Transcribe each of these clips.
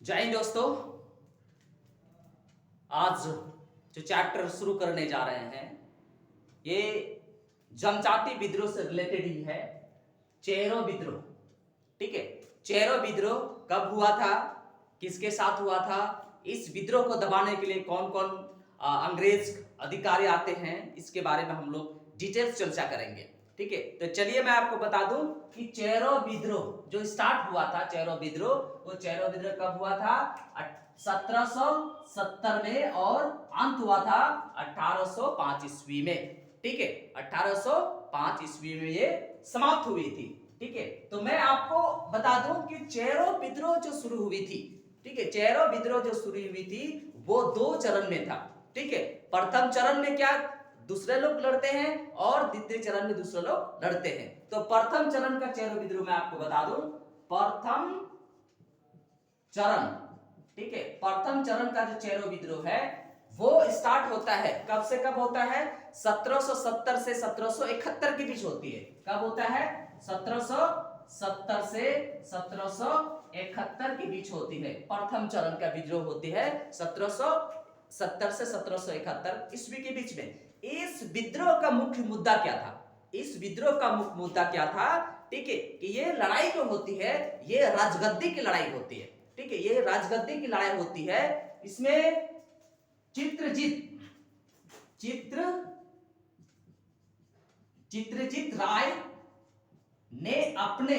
जय हिंद दोस्तों। आज जो चैप्टर शुरू करने जा रहे हैं ये जनजाति विद्रोह से रिलेटेड ही है। चेरो विद्रोह, ठीक है। चेरो विद्रोह कब हुआ था, किसके साथ हुआ था, इस विद्रोह को दबाने के लिए कौन कौन अंग्रेज अधिकारी आते हैं, इसके बारे में हम लोग डिटेल्स चर्चा करेंगे, ठीक है। तो चलिए मैं आपको बता दूं कि चेरो विद्रोह जो स्टार्ट हुआ था, चेरो विद्रोह, वो चेरो विद्रोह कब हुआ था? 1770 में और अंत हुआ था 1805 ईस्वी में, ठीक है। 1805 ईस्वी में ये समाप्त हुई थी, ठीक है। तो मैं आपको बता दूं कि चेरो विद्रोह जो शुरू हुई थी, ठीक है, चेरो विद्रोह जो शुरू हुई थी वो 2 चरण में था, ठीक है। प्रथम चरण में क्या दूसरे लोग लड़ते हैं और द्वितीय चरण में दूसरे लोग लड़ते हैं। तो प्रथम चरण का चेरो विद्रोह मैं आपको बता दूं, प्रथम चरण, ठीक है, प्रथम चरण का जो चेरो विद्रोह है वो स्टार्ट होता है, कब से कब होता है? 1770 से 1771 के बीच होती है। कब होता है? 1770 से 1771 के बीच होती है। प्रथम चरण का विद्रोह होती है 1770 से 1771 ईस्वी के बीच में। इस विद्रोह का मुख्य मुद्दा क्या था? इस विद्रोह का मुख्य मुद्दा क्या था, ठीक है, कि ये लड़ाई जो होती है ये राजगद्दी की लड़ाई होती है, ठीक है, ये राजगद्दी की लड़ाई होती है। इसमें चित्रजीत राय ने अपने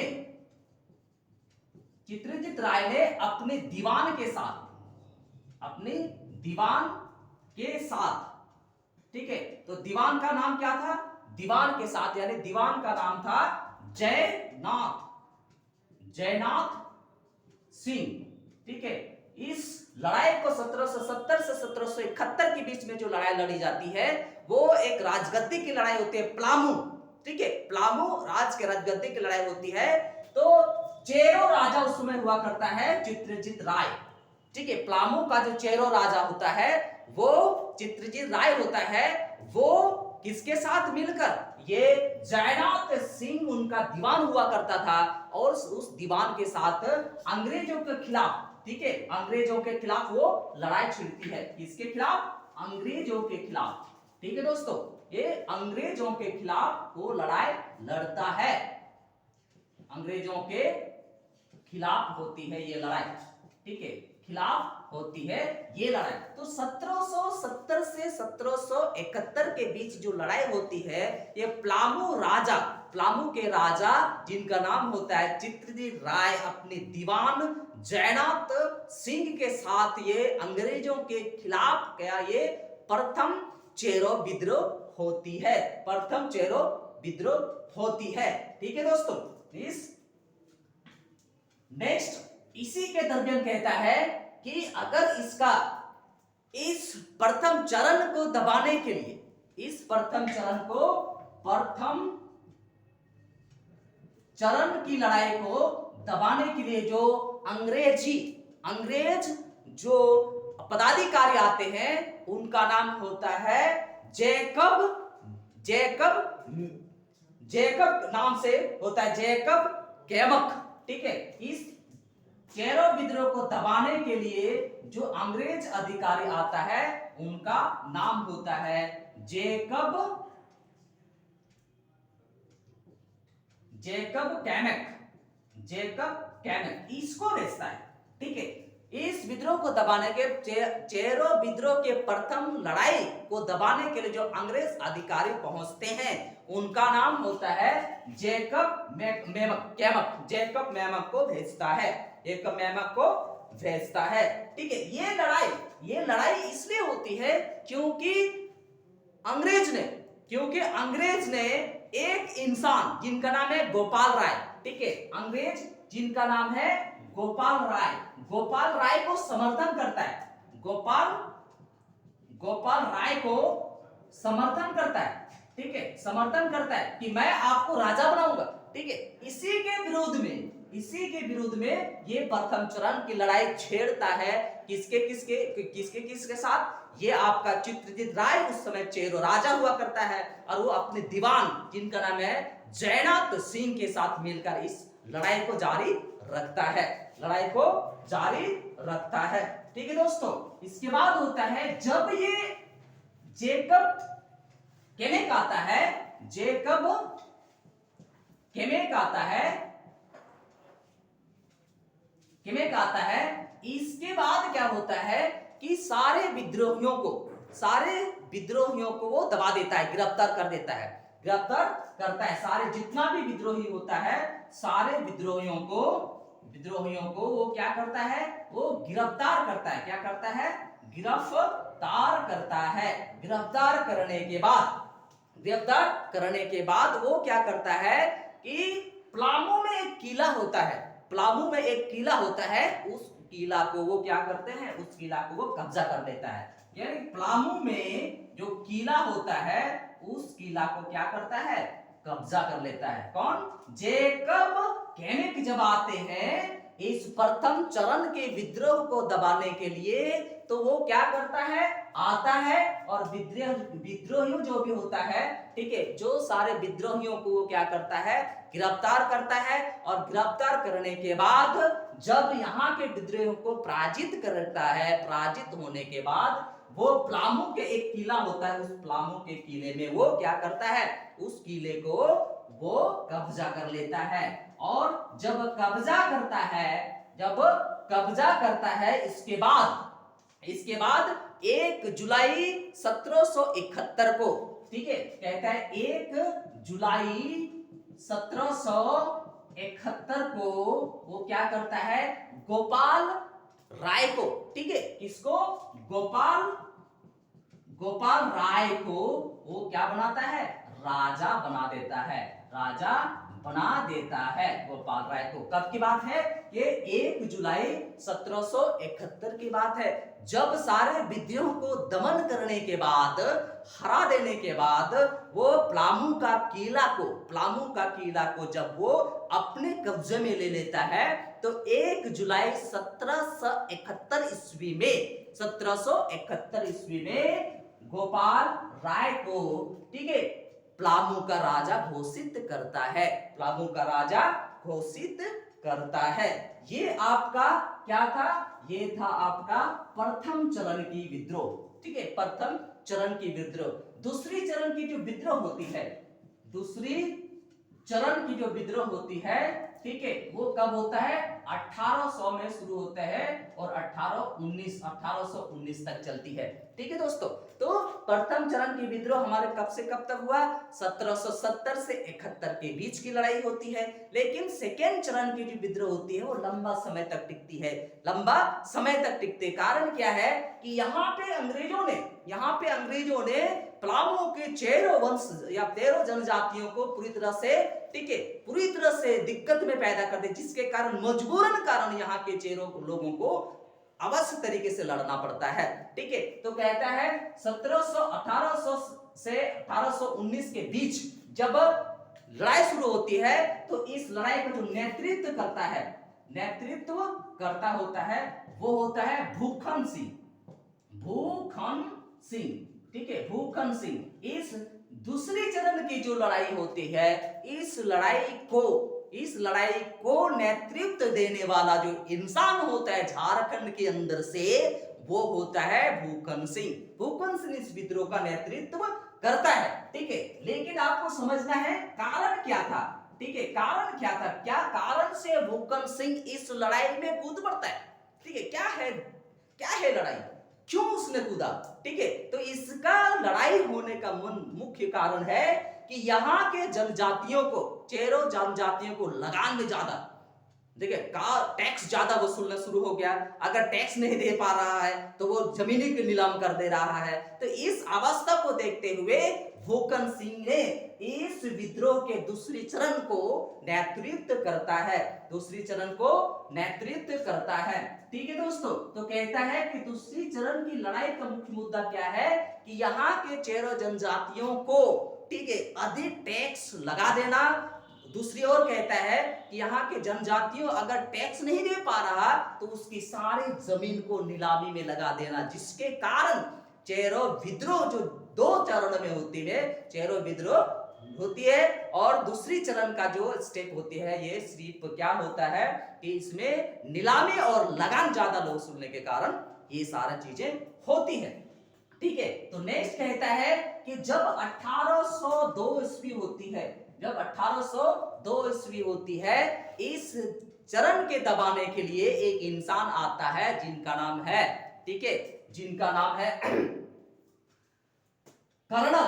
दीवान के साथ, ठीक है। तो दीवान का नाम क्या था? दीवान के साथ, यानी दीवान का नाम था जयनाथ सिंह, ठीक है। इस लड़ाई को 1770 से 1771 के बीच में जो लड़ाई लड़ी जाती है वो एक राजगद्दी की लड़ाई होती है, प्लामू, ठीक है, प्लामू राज के राजगद्दी की लड़ाई होती है। तो चेरो राजा उस समय हुआ करता है चित्रजीत राय, ठीक है। प्लामू का जो चेरो राजा होता है वो चित्रजीत राय होता है। वो किसके साथ मिलकर? ये जयनाथ सिंह उनका दीवान हुआ करता था और उस दीवान के साथ अंग्रेजों के खिलाफ, ठीक है, अंग्रेजों के खिलाफ वो लड़ाई छिड़ती है। किसके खिलाफ? अंग्रेजों के खिलाफ, ठीक है दोस्तों, ये अंग्रेजों के खिलाफ वो लड़ाई लड़ता है। अंग्रेजों के खिलाफ होती है ये लड़ाई, ठीक है, खिलाफ होती है ये लड़ाई। तो 1770 से 1771 के बीच जो लड़ाई होती है ये प्लामू के राजा जिनका नाम होता है चित्रजीत राय अपने दीवान जयनाथ सिंह के साथ ये अंग्रेजों के खिलाफ क्या ये प्रथम चेरो विद्रोह होती है, प्रथम चेरो विद्रोह होती है, ठीक है दोस्तों। इस नेक्स्ट इसी के दरमियान कहता है कि अगर इसका इस प्रथम चरण को दबाने के लिए, इस प्रथम चरण की लड़ाई को दबाने के लिए जो अंग्रेज जो पदाधिकारी आते हैं उनका नाम होता है जैकब नाम से होता है, जैकब कैमक, ठीक है। इस चेरो विद्रोह को दबाने के लिए जो अंग्रेज अधिकारी आता है उनका नाम होता है जैकब कैमक, इसको भेजता है, ठीक है। इस विद्रोह को दबाने के चेरो विद्रोह के प्रथम लड़ाई को दबाने के लिए जो अंग्रेज अधिकारी पहुंचते हैं उनका नाम होता है जैकब मैमक को भेजता है, ठीक है। ये लड़ाई इसलिए होती है क्योंकि अंग्रेज ने एक इंसान जिनका नाम है गोपाल राय, ठीक है, अंग्रेज जिनका नाम है गोपाल राय को समर्थन करता है, गोपाल राय को समर्थन करता है, ठीक है, समर्थन करता है कि मैं आपको राजा बनाऊंगा, ठीक है। इसी के विरुद्ध में ये प्रथम चरण की लड़ाई छेड़ता है। किसके साथ? ये आपका चित्रजीत राय उस समय चेरो राजा हुआ करता है और वो अपने दीवान जिनका नाम है जयनाथ सिंह के साथ मिलकर इस लड़ाई को जारी रखता है। लड़ाई को जारी रखता है। ठीक है दोस्तों, इसके बाद होता है जब ये जेकब केमेक आता है, जेकब केमेक आता है, केमेक आता है, इसके बाद क्या होता है कि सारे विद्रोहियों को वो दबा देता है, गिरफ्तार कर देता है, गिरफ्तार करता है। सारे जितना भी विद्रोही होता है, सारे विद्रोहियों को वो क्या करता है, वो गिरफ्तार करता है। क्या करता है? गिरफ्तार करता है। गिरफ्तार करने के बाद वो क्या करता है कि प्लामू में एक किला होता है, उस किला को वो क्या करते हैं, उस किला को वो कब्जा कर लेता है। यानी प्लामू में जो किला होता है, उस किला को क्या करता है, कब्जा कर लेता है। कौन? जेकब केमेक जब आते हैं इस प्रथम चरण के विद्रोह को दबाने के लिए, तो वो क्या करता है, आता है और विद्रोहियों जो भी होता है, ठीक है, जो सारे विद्रोहियों को वो क्या करता है, गिरफ्तार करता है। और गिरफ्तार करने के बाद जब यहाँ के विद्रोहियों को पराजित करता है, पराजित होने के बाद वो प्लामू के एक किला होता है, उस प्लामू के किले में वो क्या करता है, उस किले को वो कब्जा कर लेता है। और जब कब्जा करता है, इसके बाद 1 जुलाई 1771 को, ठीक है, कहता है 1 जुलाई 1771 को वो क्या करता है, गोपाल राय को, ठीक है, किसको, गोपाल राय को वो क्या बनाता है, राजा बना देता है गोपाल राय को। कब की बात है? ये 1 जुलाई 1771 की बात है, जब सारे विद्रोह को दमन करने के बाद, हरा देने के बाद, वो प्लामू का किला को जब वो अपने कब्जे में ले लेता है, तो 1 जुलाई 1771 ईस्वी में गोपाल राय को, ठीक है, प्लामू का राजा घोषित करता है। ये आपका क्या था? ये था आपका प्रथम चरण की विद्रोह, ठीक है, प्रथम चरण की विद्रोह। दूसरी चरण की जो विद्रोह होती है, ठीक है, वो कब होता है? 1800 में शुरू होता है और 1819 तक चलती है। ठीक है दोस्तों, तो प्रथम चरण की विद्रोह हमारे कब से कब तक हुआ? 1770 से 71 के बीच की लड़ाई होती है। लेकिन सेकेंड चरण की जो विद्रोह होती है वो लंबा समय तक टिकती है, कारण क्या है कि यहाँ पे अंग्रेजों ने प्लामू के 13 वंश या 13 जनजातियों को पूरी तरह से दिक्कत में पैदा कर दे, जिसके कारण मजबूरन यहाँ के 13 लोगों को अवश्य तरीके से लड़ना पड़ता है। ठीक है, तो कहता है 1800 से 1819 के बीच जब लड़ाई शुरू होती है, तो इस लड़ाई का जो नेतृत्व करता होता है वो होता है भूखन सिंह। ठीक है, भूखन सिंह। इस दूसरी चरण की जो लड़ाई होती है, इस लड़ाई को नेतृत्व देने वाला जो इंसान होता है झारखंड के अंदर से, वो होता है भूखन सिंह इस विद्रोह का नेतृत्व करता है। ठीक है, लेकिन आपको समझना है कारण क्या था। ठीक है, कारण क्या था, क्या कारण से भूखन सिंह इस लड़ाई में कूद पड़ता है। ठीक है, क्या है लड़ाई, क्यों उसने कूदा। ठीक है, तो इसका लड़ाई होने का मुख्य कारण है कि यहाँ के जनजातियों को, 13 जनजातियों को लगान में ज्यादा, देखिए, टैक्स ज्यादा वसूलना शुरू हो गया। अगर टैक्स नहीं दे पा रहा है तो वो जमीनी की नीलाम कर दे रहा है। तो इस अवस्था को देखते हुए भूखन सिंह ने इस विद्रोह के दूसरी चरण को नेतृत्व करता है। ठीक है दोस्तों, तो कहता है कि दूसरी चरण की लड़ाई का मुख्य मुद्दा क्या है कि यहाँ के 13 जनजातियों को, ठीक है, अधिक टैक्स लगा देना। दूसरी ओर कहता है कि यहाँ के जनजातियों अगर टैक्स नहीं दे पा रहा तो उसकी सारी जमीन को नीलामी में लगा देना, जिसके कारण 13 विद्रोह जो 2 चरण में होती है, 13 विद्रोह होती है। और दूसरी चरण का जो स्टेप होती है ये सिर्फ क्या होता है कि इसमें नीलामी और लगान ज्यादा लोग सुनने के कारण ये सारी चीजें होती है। ठीक है, तो नेक्स्ट कहता है कि जब 1802 ईस्वी होती है, जब 1802 ईस्वी होती है, इस चरण के दबाने के लिए एक इंसान आता है जिनका नाम है, ठीक है, जिनका नाम है कर्नल।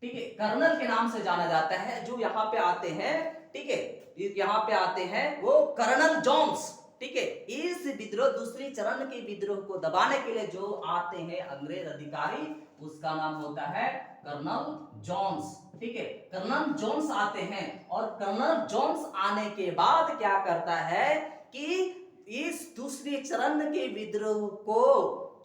ठीक है, कर्नल के नाम से जाना जाता है। जो यहाँ पे आते हैं, ठीक है, यहाँ पे आते हैं वो कर्नल जोन्स। ठीक है, इस विद्रोह, दूसरी चरण के विद्रोह को दबाने के लिए जो आते हैं अंग्रेज अधिकारी, उसका नाम होता है कर्नल जोन्स। ठीक है, कर्नल जोन्स आते हैं और कर्नल जोन्स आने के बाद क्या करता है कि इस दूसरी चरण के विद्रोह को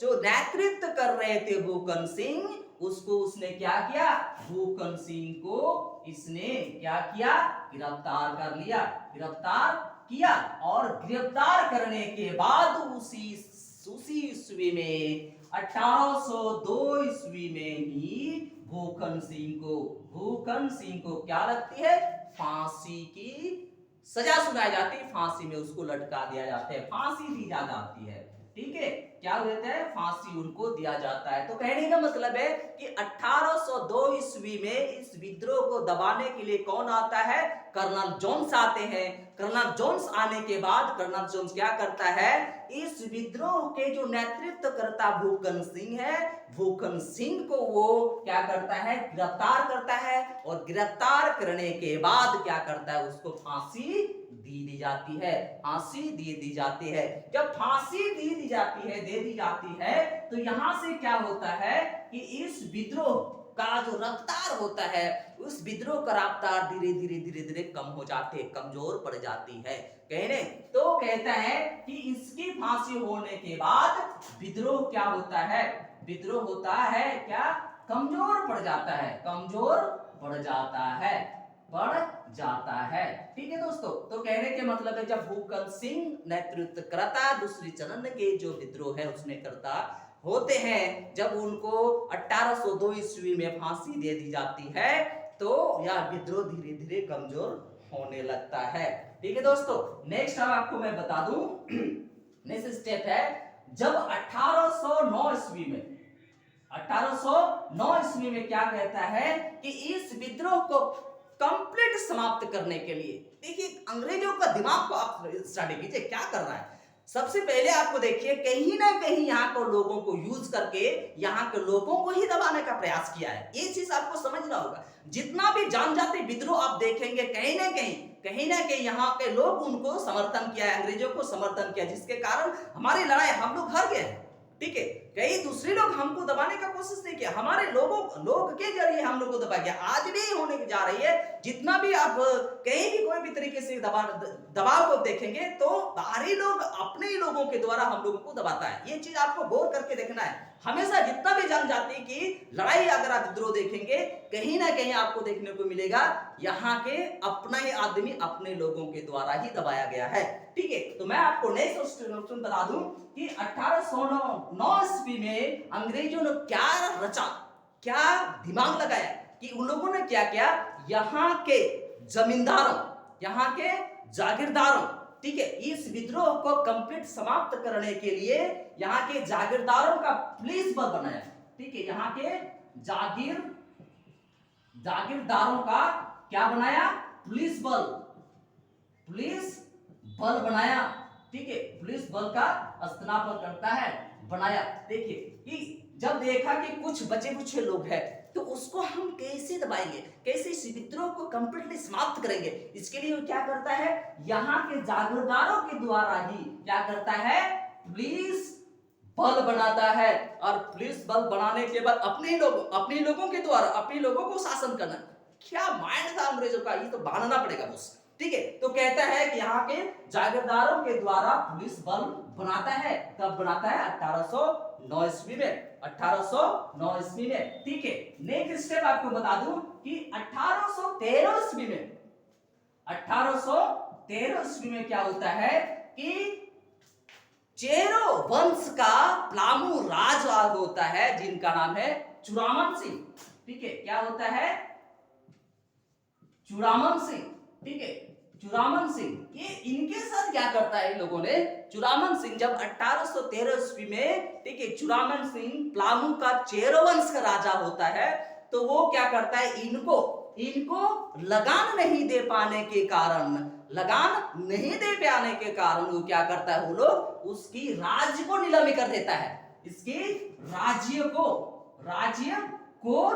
जो नेतृत्व कर रहे थे भूकन सिंह, उसको उसने क्या किया, भूकन सिंह को इसने क्या किया, गिरफ्तार कर लिया, गिरफ्तार किया। और गिरफ्तार करने के बाद उसी ईस्वी में 1802 ईस्वी में ही भूकन सिंह को क्या लगती है, फांसी की सजा सुनाई जाती है, फांसी में उसको लटका दिया जाता है, फांसी दी जाती है। ठीक है, क्या होता है, फांसी उनको दिया जाता है। तो कहने का मतलब है कि 1802 ईस्वी में इस विद्रोह को दबाने के लिए कौन आता है, कर्नल जोन्स आते हैं। कर्नल जोन्स आने के बाद कर्नल जोन्स क्या करता है, इस विद्रोह के जो नेतृत्व करता भूकन सिंह है, भूकन सिंह को वो क्या करता है, गिरफ्तार करता है। और गिरफ्तार करने के बाद क्या करता है, उसको फांसी दी जाती है, फांसी दे दी जाती है। जब फांसी दे दी जाती है तो यहां से क्या होता है कि इस विद्रोह का जो रफ्तार होता है, उस विद्रोह का रफ्तार धीरे धीरे कम हो जाती है, कमजोर पड़ जाती है। कहने तो कहता है कि इसकी फांसी होने के बाद विद्रोह क्या होता है, विद्रोह होता है क्या, कमजोर पड़ जाता है, कमजोर पड़ जाता है, बढ़ जाता है। ठीक है दोस्तों, तो कहने के मतलब है जब भूकन सिंह नेतृत्व करता, दूसरी चरण के जो विद्रोह है उसने करता होते हैं, जब उनको 1802 ईस्वी में फांसी दे दी जाती है तो यह विद्रोह धीरे धीरे कमजोर होने लगता है। ठीक है दोस्तों, नेक्स्ट अब आपको मैं बता दूं, नेक्स्ट स्टेप है जब 1809 ईस्वी में, 1809 ईस्वी में क्या कहता है कि इस विद्रोह को कंप्लीट समाप्त करने के लिए, देखिए अंग्रेजों का दिमाग को आप स्टडी कीजिए क्या कर रहा है। सबसे पहले आपको देखिए कहीं ना कहीं यहाँ को लोगों को यूज करके यहाँ के लोगों को ही दबाने का प्रयास किया है, ये चीज आपको समझना होगा। जितना भी जनजाति विद्रोह आप देखेंगे कहीं ना कहीं यहाँ के लोग उनको समर्थन किया है, अंग्रेजों को समर्थन किया, जिसके कारण हमारी लड़ाई हम लोग हार गए। ठीक है, कई दूसरे लोग हमको दबाने का कोशिश नहीं किया, हमारे लोग के जरिए हम लोग को दबाया गया, आज भी होने जा रही है। जितना भी आप कहीं भी कोई भी तरीके से दबाव को देखेंगे तो बाहरी लोग अपने ही लोगों के द्वारा हम लोगों को दबाता है, ये चीज आपको गौर करके देखना है। हमेशा जितना भी जनजाति की लड़ाई अगर आप विद्रोह देखेंगे कहीं ना कहीं आपको देखने को मिलेगा यहाँ के अपना ही आदमी अपने लोगों के द्वारा ही दबाया गया है। ठीक है, तो मैं आपको नेक्स्ट ऑप्शन बता दूं कि 1809 ईस्वी में अंग्रेजों ने क्या रचा, क्या दिमाग लगाया कि उन लोगों ने क्या किया, यहाँ के जमींदारों, यहाँ के जागीरदारों, ठीक है, इस विद्रोह को कंप्लीट समाप्त करने के लिए यहाँ के जागीरदारों का पुलिस बल बनाया। ठीक है, यहाँ के जागीरदारों का क्या बनाया, पुलिस बल बनाया। ठीक है, पुलिस बल का स्थापना करता है, बनाया। देखिए कि जब देखा कि कुछ बचे कुछ लोग हैं तो उसको हम कैसे दबाएंगे, कैसे इस विद्रोह को कंप्लीटली समाप्त करेंगे, इसके लिए क्या करता है, यहाँ के जागीरदारों के द्वारा ही क्या करता है, पुलिस बल बनाता है। और पुलिस बल बनाने के बाद अपने लोगों के द्वारा अपने लोगों को शासन करना। क्या माइंड था अंग्रेजों का, ये तो मानना पड़ेगा बॉस। ठीक है, तो कहता है कि यहाँ के जागीरदारों के द्वारा पुलिस बल बनाता है, कब बनाता है, 1809 ईस्वी में, 1809 ईस्वी में। ठीक है, नेक्स्ट स्टेप आपको बता दूं कि 1813 ईस्वी में, 1813 ईस्वी में क्या होता है कि चेरो वंश का पलामू राज होता है जिनका नाम है चुरामन सिंह। ठीक है, क्या होता है, चूड़ामन सिंह, ठीक है, चूड़ामन सिंह, ये इनके साथ क्या करता है इन लोगों ने, चूड़ामन सिंह जब 1813 ईस्वी में, ठीक है, चूड़ामन सिंह प्लामू का चेरोवंश का राजा होता है, तो वो क्या करता है, इनको लगान नहीं दे पाने के कारण, लगान नहीं दे पाने के कारण वो क्या करता है, वो लोग उसकी राज्य को नीलामी कर देता है, इसके राज्य को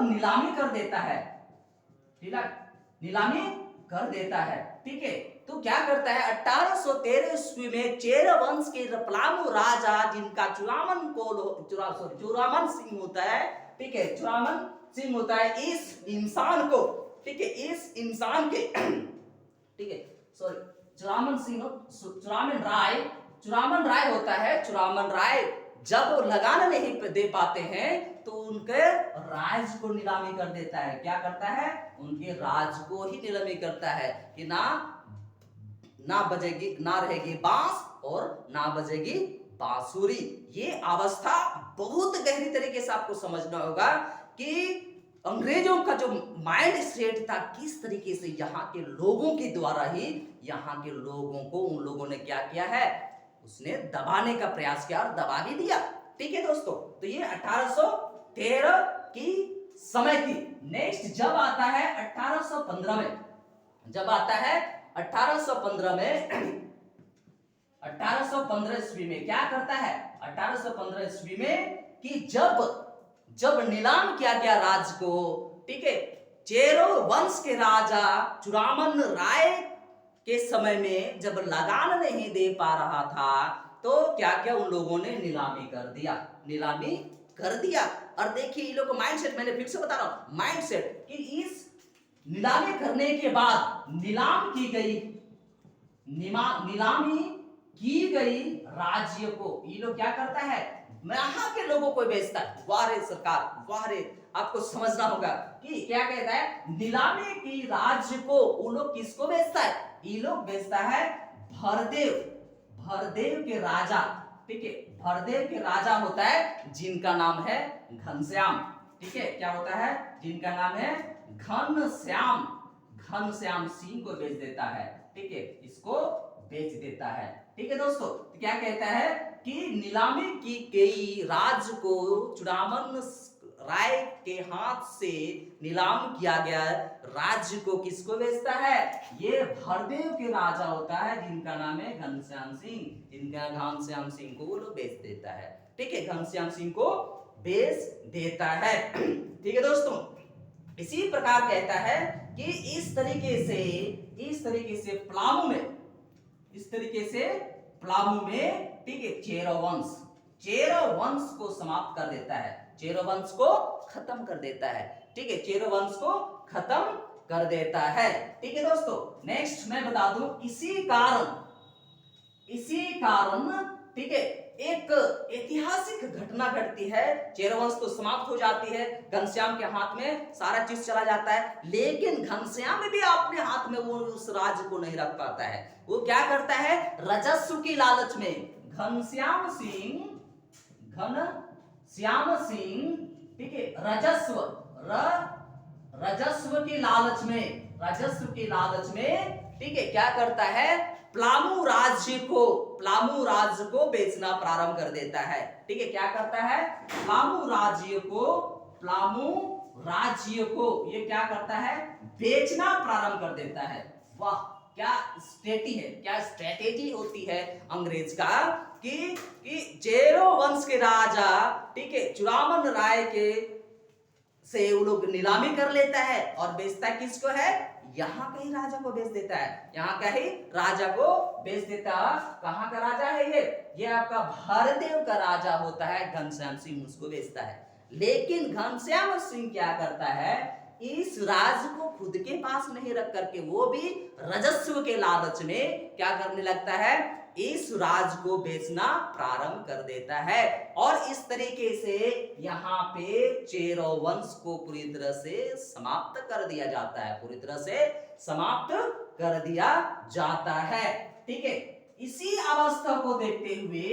नीलामी कर देता है, ठीक है, नीलामी कर देता है, ठीक है। तो क्या करता है, 1813 ईस्वी में चेर वंश के प्लामू राजा, जिनका चूड़ामन सिंह होता है, ठीक है, चूड़ामन सिंह होता है, इस इंसान को, ठीक है, इस इंसान के ठीक है, सॉरी, चूड़ामन राय होता है, चूड़ामन राय जब लगान नहीं दे पाते हैं तो उनके राज को नीलामी कर देता है, क्या करता है, उनके राज को ही नीलामी करता है कि ना बजेगी, ना रहेगी बांस और ना बजेगी बांसुरी। ये अवस्था बहुत गहरी तरीके से आपको समझना होगा कि अंग्रेजों का जो माइंड सेट था, किस तरीके से यहाँ के लोगों के द्वारा ही यहाँ के लोगों को उन लोगों ने क्या किया है, उसने दबाने का प्रयास किया और दबा भी दिया, ठीक है दोस्तों। तो ये 1813 की समय की। नेक्स्ट जब आता है 1815 में, जब आता है 1815 में, 1815 ईस्वी में क्या करता है, 1815 ईस्वी में कि जब नीलाम किया गया राज को, ठीक है, चेरो वंश के राजा चूड़ामन राय के समय में जब लगान नहीं दे पा रहा था, तो क्या क्या उन लोगों ने नीलामी कर दिया। और देखिए ये लोग माइंडसेट, मैंने फिर से बता रहा हूं, माइंडसेट कि इस नीलामी करने के बाद नीलामी की गई राज्य को ये लोग क्या करता है, यहाँ के लोगों को बेचता है। वाह रे सरकार, वाह रे, आपको समझना होगा कि क्या कहता है, नीलामी की राज्य को वो लोग किसको बेचता है, ये लोग बेचता है भरदेव के राजा, ठीक है, भरदेव के राजा होता है जिनका नाम है घनश्याम, ठीक है, क्या होता है, जिनका नाम है घनश्याम सिंह को बेच देता है, ठीक है, इसको बेच देता है, ठीक है दोस्तों। तो क्या कहता है कि नीलामी की गई राज को चूड़ामन राय के हाथ से नीलाम किया गया राज्य को किसको बेचता है, ये भरदेव के राजा होता है जिनका नाम है घनश्याम सिंह को वो लोग बेच देता है, ठीक है, घनश्याम सिंह को बेच देता है, ठीक है दोस्तों। इसी प्रकार कहता है कि इस तरीके से प्लामू में, ठीक है, चेरो वंश को समाप्त कर देता है, चेरो वंश को खत्म कर देता है, ठीक है, चेरो वंश को खत्म कर देता है, ठीक है दोस्तों। नेक्स्ट मैं बता दूं, इसी कारण, ठीक है, एक ऐतिहासिक घटना घटती है, चेरो वंश तो समाप्त हो जाती है, घनश्याम के हाथ में सारा चीज चला जाता है, लेकिन घनश्याम भी अपने हाथ में वो उस राज्य को नहीं रख पाता है। वो क्या करता है, राजस्व की लालच में घनश्याम सिंह, ठीक है, राजस्व की लालच में, ठीक है, क्या करता है, प्लामू राज्य को बेचना प्रारंभ कर देता है, ठीक है, क्या करता है, प्लामू राज्य को ये क्या करता है, बेचना प्रारंभ कर देता है। वाह, क्या स्ट्रेटेजी होती है अंग्रेज का कि चेरो वंश के राजा, ठीक है, चूड़ामन राय के से वो लोग नीलामी कर लेता है और बेचता किसको है, यहाँ का ही राजा को बेच देता है, यहाँ का ही राजा को बेच देता है। कहाँ का राजा है ये आपका भरदेव का राजा होता है, घनश्याम सिंह उसको बेचता है। लेकिन घनश्याम सिंह क्या करता है, इस राज को खुद के पास नहीं रख करके वो भी राजस्व के लालच में क्या करने लगता है, इस राज को बेचना प्रारंभ कर देता है। और इस तरीके से यहाँ पे चेरो वंश को पूरी तरह से समाप्त कर दिया जाता है, ठीक है। इसी अवस्था को देखते हुए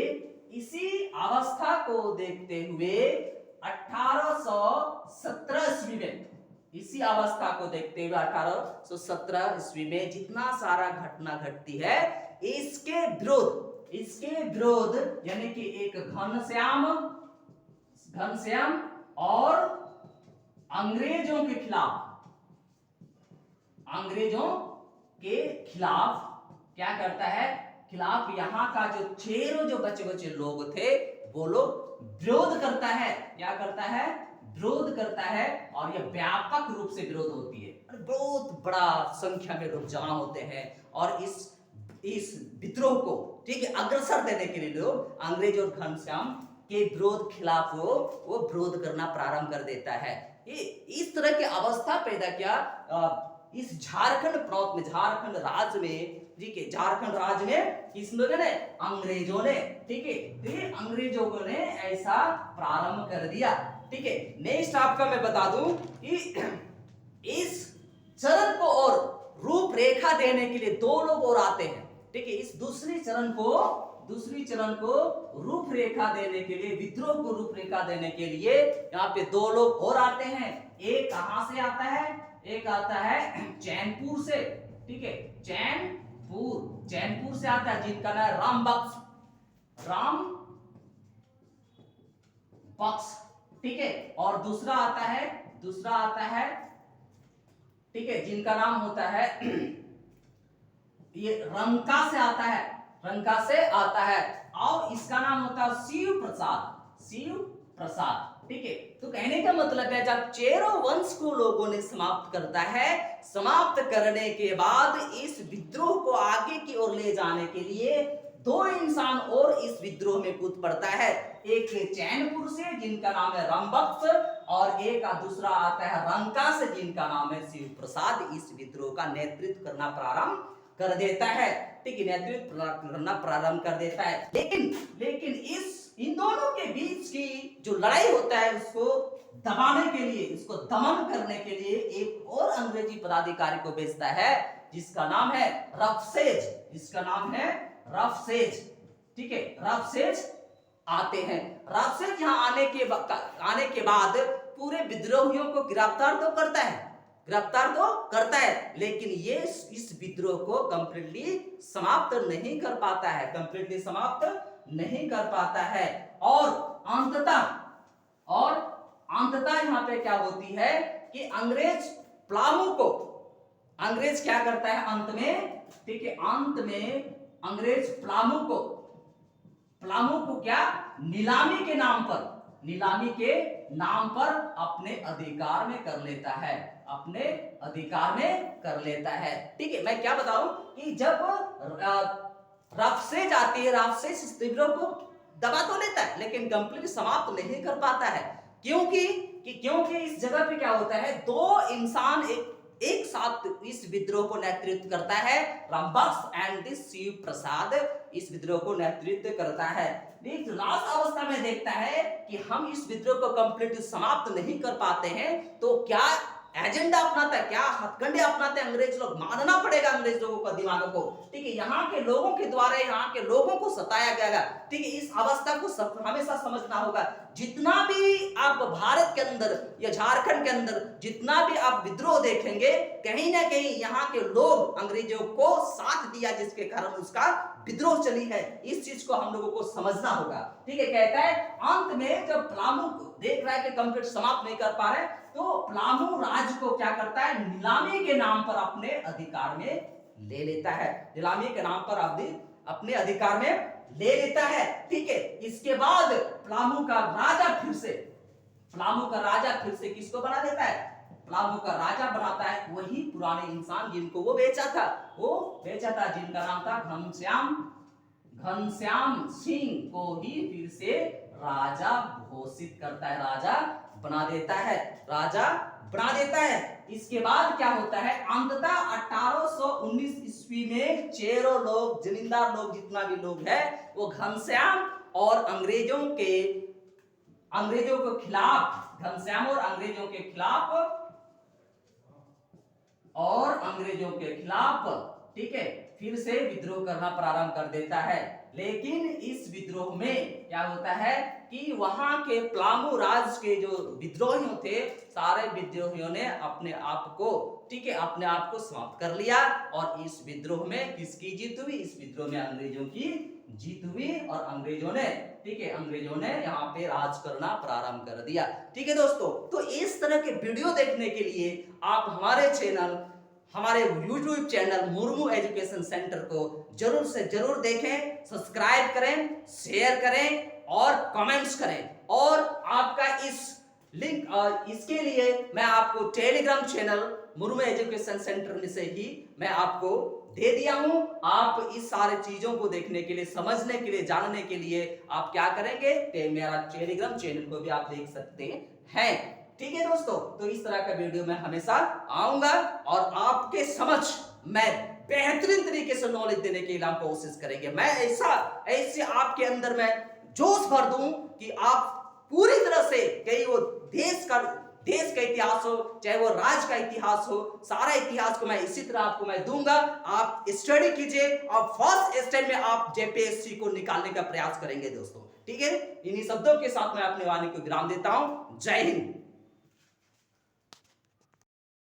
1817 ईस्वी में इसी अवस्था को देखते हुए 1817 ईस्वी में जितना सारा घटना घटती है, इसके विरोध यानी कि एक घनश्याम और अंग्रेजों के खिलाफ क्या करता है, खिलाफ यहाँ का जो चेरो जो बचे लोग थे वो लोग विरोध करता है। क्या करता है? विरोध करता है, और यह व्यापक रूप से विरोध होती है। बहुत बड़ा संख्या में लोग जमा होते हैं और इस विद्रोह को, ठीक है, अग्रसर देने के लिए लोग अंग्रेज और घनश्याम के विरोध खिलाफ वो विरोध करना प्रारंभ कर देता है। ये इस तरह की अवस्था पैदा किया इस झारखंड प्रांत में, झारखंड राज्य में, ठीक है, झारखंड राज्य में किस लोगों ने? अंग्रेजों ने, ठीक है, तो अंग्रेजों ने ऐसा प्रारंभ कर दिया। ठीक है, नेक्स्ट आपका मैं बता दूं कि इस चरण को और रूपरेखा देने के लिए दो लोग और आते हैं। ठीक है, इस दूसरी चरण को रूपरेखा देने के लिए, विद्रोह को रूपरेखा देने के लिए यहाँ पे दो लोग और आते हैं। एक कहां से आता है? एक आता है चैनपुर से। ठीक है, चैनपुर से आता है, जिनका नाम राम बख्श। ठीक है, और दूसरा आता है ठीक है, जिनका नाम होता है ये रंका से आता है, और इसका नाम होता है शिव प्रसाद। ठीक है, तो कहने का मतलब है जब चेरो वंश को लोगों ने समाप्त करता है, समाप्त करने के बाद इस विद्रोह को आगे की ओर ले जाने के लिए दो इंसान और इस विद्रोह में कूद पड़ता है। एक चैनपुर से, जिनका नाम है रामबख्श, और एक दूसरा आता है रंका से, जिनका नाम है शिव प्रसाद। इस विद्रोह का नेतृत्व करना प्रारंभ कर देता है। ठीक है, नेतृत्व करना प्रारंभ कर देता है। लेकिन इन दोनों के बीच की जो लड़ाई होता है, उसको दबाने के लिए, उसको दमन करने के लिए एक और अंग्रेजी पदाधिकारी को भेजता है, जिसका नाम है रफसेज। ठीक है, रफसेज आते हैं। रफसेज यहाँ आने के बाद पूरे विद्रोहियों को गिरफ्तार तो करता है, लेकिन ये इस विद्रोह को कंप्लीटली समाप्त नहीं कर पाता है। और अंततः यहाँ पे क्या होती है कि अंग्रेज क्या करता है अंत में? ठीक है, अंत में अंग्रेज प्लामू को क्या नीलामी के नाम पर अपने अधिकार में कर लेता है। ठीक है, मैं क्या बताऊं कि जब रफसेज आती है, रफसेज इस विद्रोह को दबा तो लेता है, लेकिन कंप्लीट समाप्त नहीं कर पाता है। क्योंकि इस जगह पे क्या होता है, दो इंसान एक साथ इस विद्रोह को नेतृत्व करता है। रामबख्श एंड शिव प्रसाद इस विद्रोह को नेतृत्व करता है। लास्ट अवस्था में देखता है कि हम इस विद्रोह को कंप्लीट समाप्त नहीं कर पाते हैं, तो क्या एजेंडा अपनाता है, क्या हथकंडे अपनाते हैं अंग्रेज लोग? मानना पड़ेगा अंग्रेज लोगों का दिमाग को। ठीक है, यहाँ के लोगों के द्वारा यहाँ के लोगों को सताया गया। ठीक है, इस अवस्था को हमेशा समझना होगा। जितना भी आप भारत के अंदर या झारखंड के अंदर जितना भी आप विद्रोह देखेंगे, कहीं ना कहीं यहाँ के लोग अंग्रेजों को साथ दिया, जिसके कारण उसका विद्रोह चली है। इस चीज को हम लोगों को समझना होगा। ठीक है, कहता है अंत में जब प्लामू देख रहा है कि कंप्लीट समाप्त नहीं कर पा रहे, तो प्लामू राज को क्या करता है? नीलामी के नाम पर अपने अधिकार में ले लेता है। नीलामी के नाम पर अपने अधिकार में ले लेता है। ठीक है, इसके बाद प्लामू का राजा फिर से किसको बना देता है? प्लामू का राजा बनाता है वही पुराने इंसान जिनको वो बेचा था, जिनका नाम था घनश्याम सिंह को ही फिर से राजा घोषित करता है, राजा बना देता है। इसके बाद क्या होता है? अंततः 1819 ईस्वी में चेरो लोग, जमींदार लोग, जितना भी लोग है, वो घनश्याम और अंग्रेजों के खिलाफ ठीक है, फिर से विद्रोह करना प्रारंभ कर देता है। लेकिन इस विद्रोह में क्या होता है कि वहां के प्लामू राज के जो विद्रोहियों थे, सारे विद्रोहियों ने अपने आप को, ठीक है, अपने आप को समाप्त कर लिया। और इस विद्रोह में किसकी जीत हुई? इस विद्रोह में अंग्रेजों की जीत हुई और अंग्रेजों ने, ठीक है, अंग्रेजों ने यहाँ पे राज करना प्रारंभ कर दिया। ठीक है दोस्तों, तो इस तरह के वीडियो देखने के लिए आप हमारे चैनल, हमारे YouTube channel Murmu education centre को जरूर से जरूर देखें, सब्सक्राइब करें, शेयर करें और कमेंट्स करें। और आपका इस लिंक, इसके लिए मैं आपको Telegram channel Murmu education centre से ही मैं आपको दे दिया हूं। आप इस सारे चीजों को देखने के लिए, समझने के लिए, जानने के लिए आप क्या करेंगे, मेरा टेलीग्राम चैनल को भी आप देख सकते हैं। ठीक है दोस्तों, तो इस तरह का वीडियो मैं हमेशा आऊंगा और आपके समझ मैं बेहतरीन तरीके से नॉलेज देने की कोशिश करेंगे। मैं ऐसे आपके अंदर मैं जोश भर दूं कि आप पूरी तरह से, कहीं वो देश का इतिहास हो, चाहे वो राज्य का इतिहास हो, सारा इतिहास को मैं इसी तरह आपको मैं दूंगा। आप स्टडी कीजिए और फर्स्ट स्टेप में आप जेपीएससी को निकालने का प्रयास करेंगे दोस्तों। ठीक है, इन्हीं शब्दों के साथ मैं अपने वाणी को विराम देता हूं। जय हिंद।